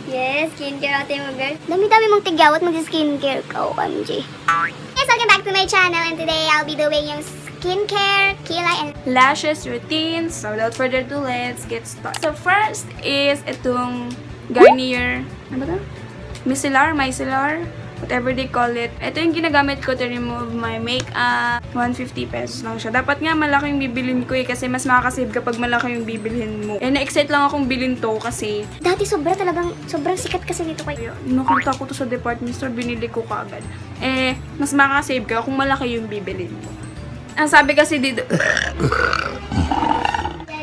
Yes, skincare ate mo, girl. Dami-dami mong tigyawat mag-skincare ka, OMG. Yes, welcome back to my channel, and today I'll be doing yung skincare, kilay, and lashes routine. So without further ado, let's get started. So first is itong Garnier, ano ba ito? Micellar, whatever they call it. Ito yung ginagamit ko to remove my makeup. 150 pesos lang siya. Dapat nga malaki yung bibilin ko eh, kasi mas makakasave kapag malaki yung bibilhin mo. Eh, na-excite lang akong bilhin to kasi dati sobrang sikat kasi nito kayo. nakita ko to sa department store, binili ko kaagad. Eh, mas makakasave ka kung malaki yung bibilin mo. Ang sabi kasi dito,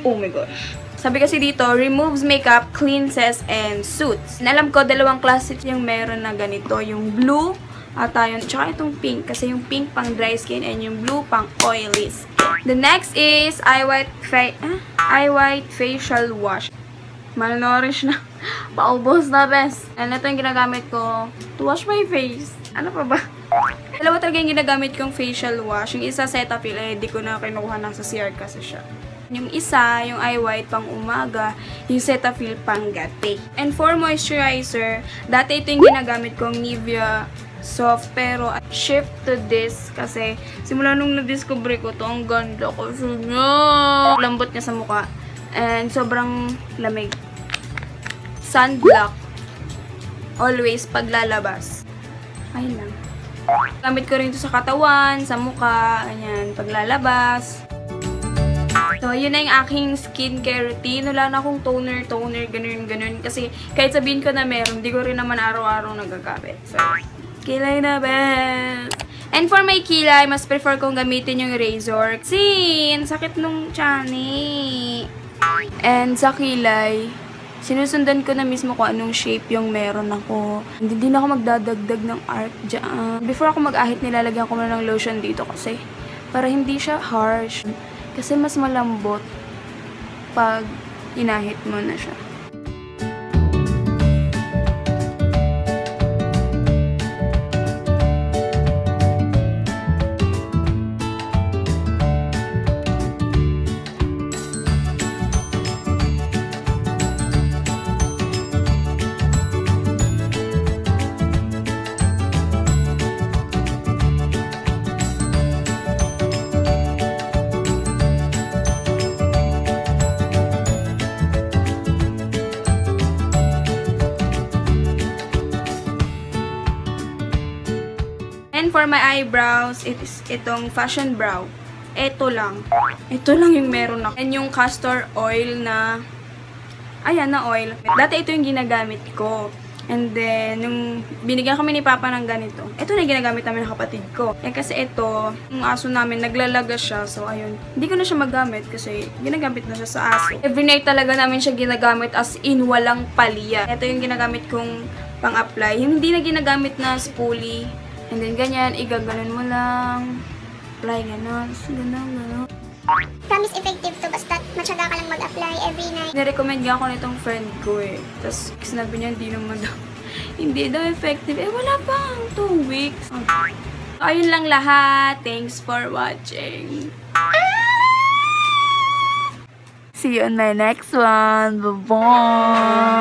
oh my gosh. Sabi kasi dito, removes makeup, cleanses, and soothes. Alam ko, dalawang klase yung meron na ganito. Yung blue, ata yun. Tsaka itong pink. Kasi yung pink pang dry skin and yung blue pang oily skin. The next is eye white facial wash. Malnourished na. Paubos na, best. And ito yung ginagamit ko to wash my face. Ano pa ba? Dalawa talaga yung ginagamit kong facial wash. Yung isa Cetaphil, eh, di ko na kinukuha nasa CR kasi siya. Yung isa, yung eye white pang umaga, yung Cetaphil pang gabi. And for moisturizer, dati ito yung ginagamit kong Nivea Soft, pero shift to this kasi simula nung na-discover ko to, ang ganda kasi niya. Lambot niya sa mukha. And sobrang lamig. Sunblock. Always paglalabas. Ayun lang. Gamit ko rin ito sa katawan, sa mukha, ganyan, paglalabas. So, yun na yung aking skincare routine. Wala na akong toner, ganun. Kasi kahit sabihin ko na meron, di ko rin naman araw-araw nagagamit. So, kilay na best! And for my kilay, mas prefer kong gamitin yung razor. Sin! Sakit nung tiyan. And sa kilay, sinusundan ko na mismo kung anong shape yung meron ako. Hindi na ako magdadagdag ng art dyan. Before ako mag-ahit, nilalagyan ko na ng lotion dito kasi para hindi siya harsh. Kasi mas malambot pag inahit mo na siya. For my eyebrows, it is itong Fashion Brow. Ito lang yung meron ako. And yung castor oil na, ayan na oil. Dati ito yung ginagamit ko. And then, nung binigyan kami ni Papa ng ganito, ito na yung ginagamit namin ng kapatid ko. Eh, kasi ito, yung aso namin, naglalaga siya. So, ayun. Hindi ko na siya magamit kasi ginagamit na siya sa aso. Every night talaga namin siya ginagamit as in walang palya. Ito yung ginagamit kong pang-apply. Hindi na ginagamit na spoolie. And then, ganyan, igaganon mo lang. Apply, ganon. Ganon. Promise effective to, basta matyaga ka lang mag-apply every night. Nirecommend nga ako nitong friend ko eh. Tapos, sinabi niya, hindi daw effective. Eh, wala pang 2 weeks. Okay. So, ayun lang lahat. Thanks for watching. See you on my next one. Bye-bye!